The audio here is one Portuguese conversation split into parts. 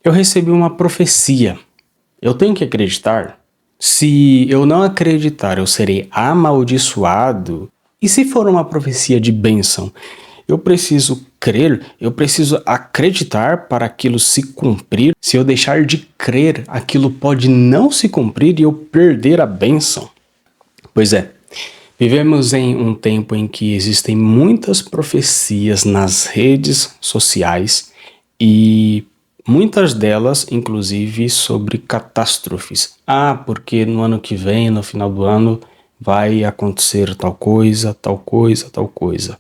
Eu recebi uma profecia. Eu tenho que acreditar? Se eu não acreditar, eu serei amaldiçoado? E se for uma profecia de bênção? Eu preciso crer, eu preciso acreditar para aquilo se cumprir. Se eu deixar de crer, aquilo pode não se cumprir e eu perder a bênção. Pois é, vivemos em um tempo em que existem muitas profecias nas redes sociais e muitas delas, inclusive, sobre catástrofes. Porque no ano que vem, no final do ano, vai acontecer tal coisa, tal coisa, tal coisa.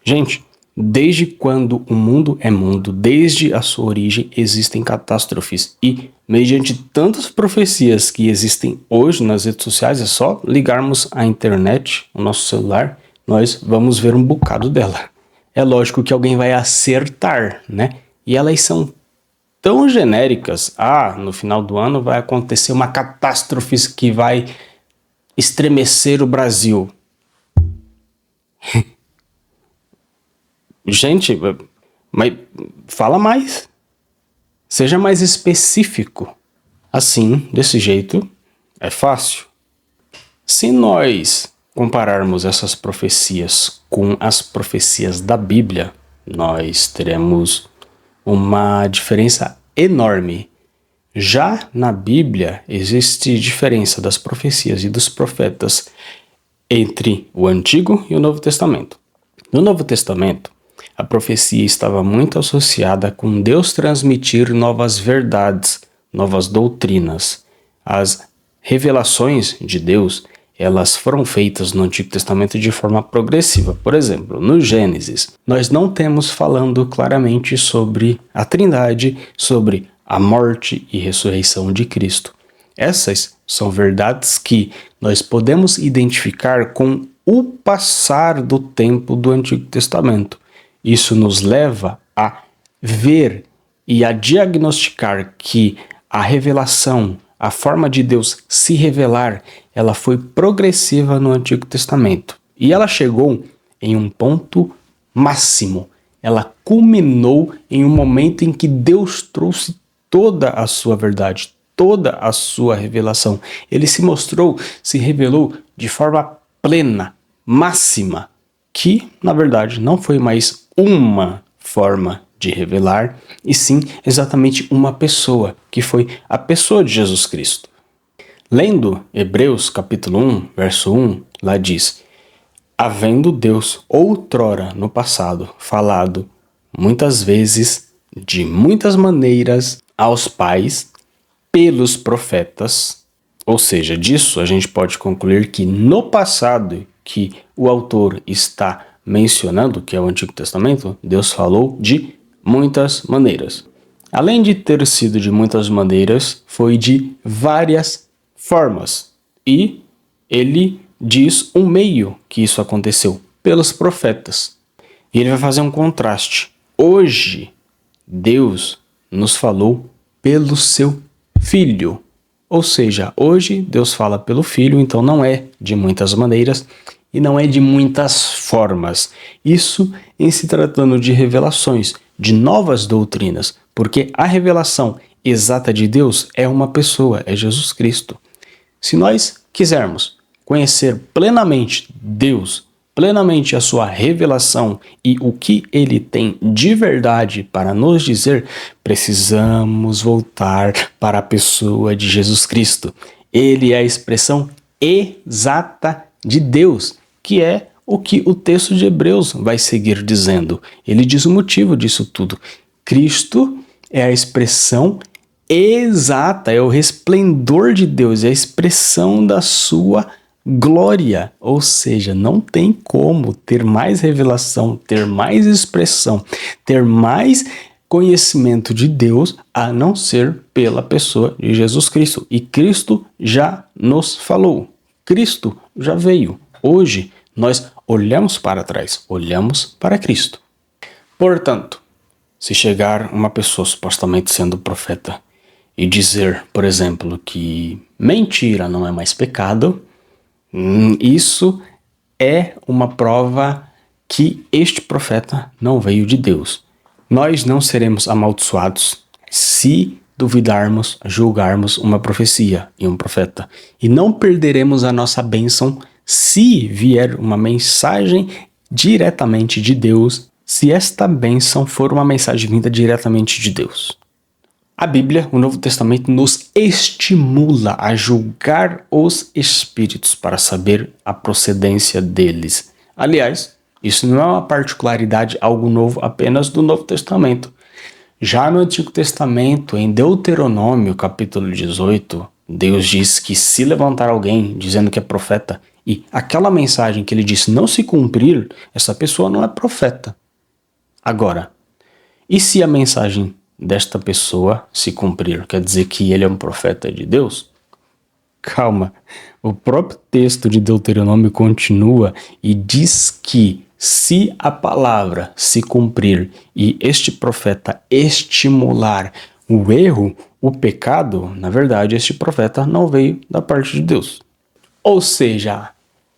Gente, desde quando o mundo é mundo, desde a sua origem, existem catástrofes. E, mediante tantas profecias que existem hoje nas redes sociais, é só ligarmos a internet, o nosso celular, nós vamos ver um bocado dela. É lógico que alguém vai acertar, né? E elas são tão genéricas. No final do ano vai acontecer uma catástrofe que vai estremecer o Brasil. Gente, mas fala mais. Seja mais específico. Assim, desse jeito, é fácil. Se nós compararmos essas profecias com as profecias da Bíblia, nós teremos uma diferença enorme. Já na Bíblia, existe diferença das profecias e dos profetas entre o Antigo e o Novo Testamento. No Novo Testamento, a profecia estava muito associada com Deus transmitir novas verdades, novas doutrinas. As revelações de Deus, elas foram feitas no Antigo Testamento de forma progressiva. Por exemplo, no Gênesis, nós não temos falando claramente sobre a Trindade, sobre a morte e ressurreição de Cristo. Essas são verdades que nós podemos identificar com o passar do tempo do Antigo Testamento. Isso nos leva a ver e a diagnosticar que a revelação, a forma de Deus se revelar, ela foi progressiva no Antigo Testamento. E ela chegou em um ponto máximo. Ela culminou em um momento em que Deus trouxe toda a sua verdade, toda a sua revelação. Ele se revelou de forma plena, máxima, que, na verdade, não foi mais uma forma de revelar, e sim exatamente uma pessoa, que foi a pessoa de Jesus Cristo. Lendo Hebreus capítulo 1, verso 1, lá diz: havendo Deus outrora no passado falado muitas vezes, de muitas maneiras, aos pais, pelos profetas. Ou seja, disso a gente pode concluir que no passado que o autor está mencionando, que é o Antigo Testamento, Deus falou de muitas maneiras. Além de ter sido de muitas maneiras, foi de várias formas. E ele diz um meio que isso aconteceu, pelos profetas. E ele vai fazer um contraste. Hoje, Deus nos falou pelo seu Filho. Ou seja, hoje Deus fala pelo Filho, então não é de muitas maneiras e não é de muitas formas. Isso em se tratando de revelações, de novas doutrinas, porque a revelação exata de Deus é uma pessoa, é Jesus Cristo. Se nós quisermos conhecer plenamente Deus, plenamente a sua revelação e o que ele tem de verdade para nos dizer, precisamos voltar para a pessoa de Jesus Cristo. Ele é a expressão exata de Deus, que é o que o texto de Hebreus vai seguir dizendo. Ele diz o motivo disso tudo. Cristo é a expressão exata, é o resplendor de Deus, é a expressão da sua glória, ou seja, não tem como ter mais revelação, ter mais expressão, ter mais conhecimento de Deus a não ser pela pessoa de Jesus Cristo. E Cristo já nos falou, Cristo já veio. Hoje nós olhamos para trás, olhamos para Cristo. Portanto, se chegar uma pessoa supostamente sendo profeta e dizer, por exemplo, que mentira não é mais pecado, isso é uma prova que este profeta não veio de Deus. Nós não seremos amaldiçoados. se duvidarmos, julgarmos uma profecia e um profeta. E não perderemos a nossa bênção se vier uma mensagem diretamente de Deus, se esta bênção for uma mensagem vinda diretamente de Deus. A Bíblia, o Novo Testamento, nos estimula a julgar os espíritos para saber a procedência deles. Aliás, isso não é uma particularidade, algo novo apenas do Novo Testamento. Já no Antigo Testamento, em Deuteronômio, capítulo 18, Deus diz que se levantar alguém dizendo que é profeta e aquela mensagem que ele disse não se cumprir, essa pessoa não é profeta. Agora, e se a mensagem desta pessoa se cumprir, quer dizer que ele é um profeta de Deus? Calma, o próprio texto de Deuteronômio continua e diz que se a palavra se cumprir e este profeta estimular o erro, o pecado, na verdade este profeta não veio da parte de Deus. Ou seja,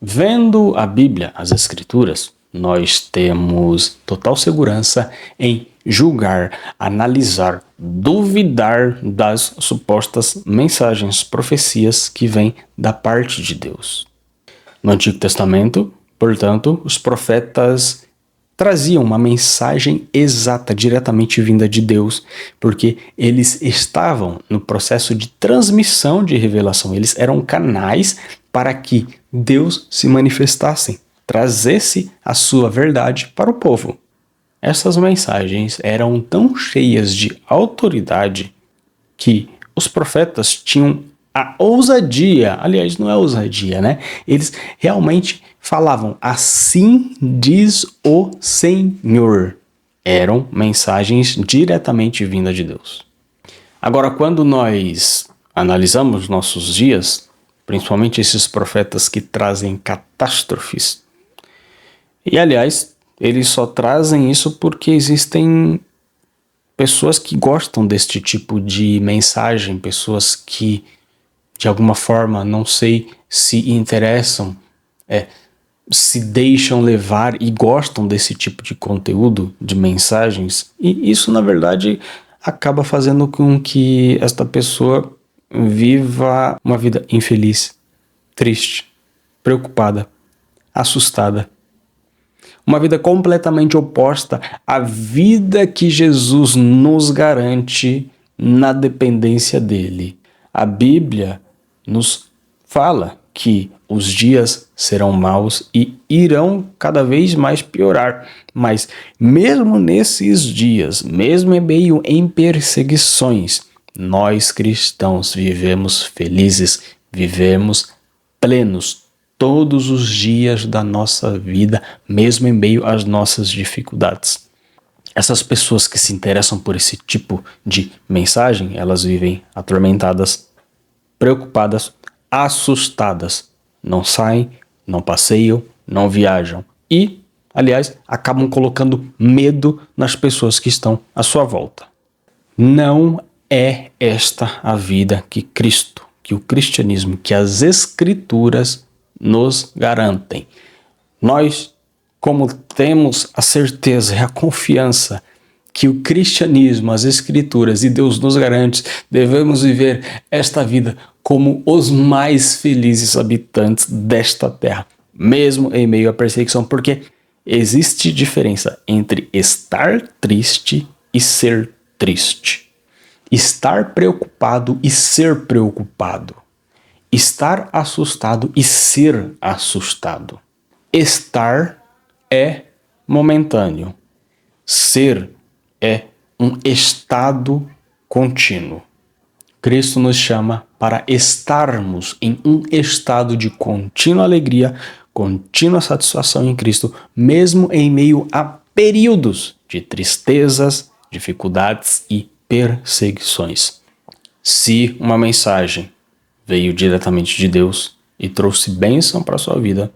vendo a Bíblia, as Escrituras, nós temos total segurança em julgar, analisar, duvidar das supostas mensagens, profecias que vêm da parte de Deus. No Antigo Testamento, portanto, os profetas traziam uma mensagem exata, diretamente vinda de Deus, porque eles estavam no processo de transmissão de revelação. Eles eram canais para que Deus se manifestasse, trazesse a sua verdade para o povo. Essas mensagens eram tão cheias de autoridade que os profetas tinham a ousadia, aliás, não é ousadia, né? Eles realmente falavam, assim diz o Senhor. Eram mensagens diretamente vindas de Deus. Agora, quando nós analisamos nossos dias, principalmente esses profetas que trazem catástrofes, e aliás, eles só trazem isso porque existem pessoas que gostam deste tipo de mensagem, pessoas que de alguma forma, não sei, se interessam, se deixam levar e gostam desse tipo de conteúdo, de mensagens, e isso na verdade acaba fazendo com que esta pessoa viva uma vida infeliz, triste, preocupada, assustada. Uma vida completamente oposta à vida que Jesus nos garante na dependência dele. A Bíblia nos fala que os dias serão maus e irão cada vez mais piorar. Mas mesmo nesses dias, mesmo em meio em perseguições, nós cristãos vivemos felizes, vivemos plenos todos os dias da nossa vida, mesmo em meio às nossas dificuldades. Essas pessoas que se interessam por esse tipo de mensagem, elas vivem atormentadas, preocupadas, assustadas. Não saem, não passeiam, não viajam. E, aliás, acabam colocando medo nas pessoas que estão à sua volta. Não é esta a vida que Cristo, que o cristianismo, que as Escrituras nos garantem. Nós, como temos a certeza e a confiança que o cristianismo, as Escrituras e Deus nos garante, devemos viver esta vida como os mais felizes habitantes desta terra, mesmo em meio à perseguição, porque existe diferença entre estar triste e ser triste, estar preocupado e ser preocupado, estar assustado e ser assustado. Estar é momentâneo, ser é um estado contínuo. Cristo nos chama para estarmos em um estado de contínua alegria, contínua satisfação em Cristo, mesmo em meio a períodos de tristezas, dificuldades e perseguições. Se uma mensagem veio diretamente de Deus e trouxe bênção para a sua vida,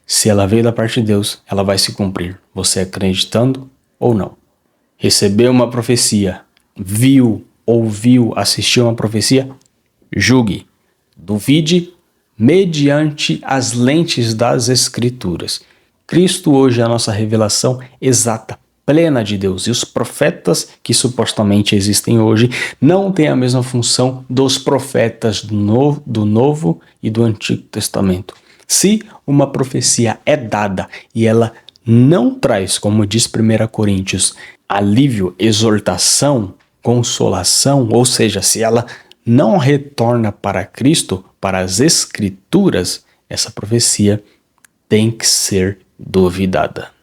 se ela veio da parte de Deus, ela vai se cumprir, você acreditando ou não. Recebeu uma profecia, viu, ouviu, assistiu uma profecia, julgue, duvide mediante as lentes das Escrituras. Cristo hoje é a nossa revelação exata, plena de Deus. E os profetas que supostamente existem hoje não têm a mesma função dos profetas do Novo e do Antigo Testamento. Se uma profecia é dada e ela não traz, como diz 1 Coríntios, alívio, exortação, consolação, ou seja, se ela não retorna para Cristo, para as Escrituras, essa profecia tem que ser duvidada.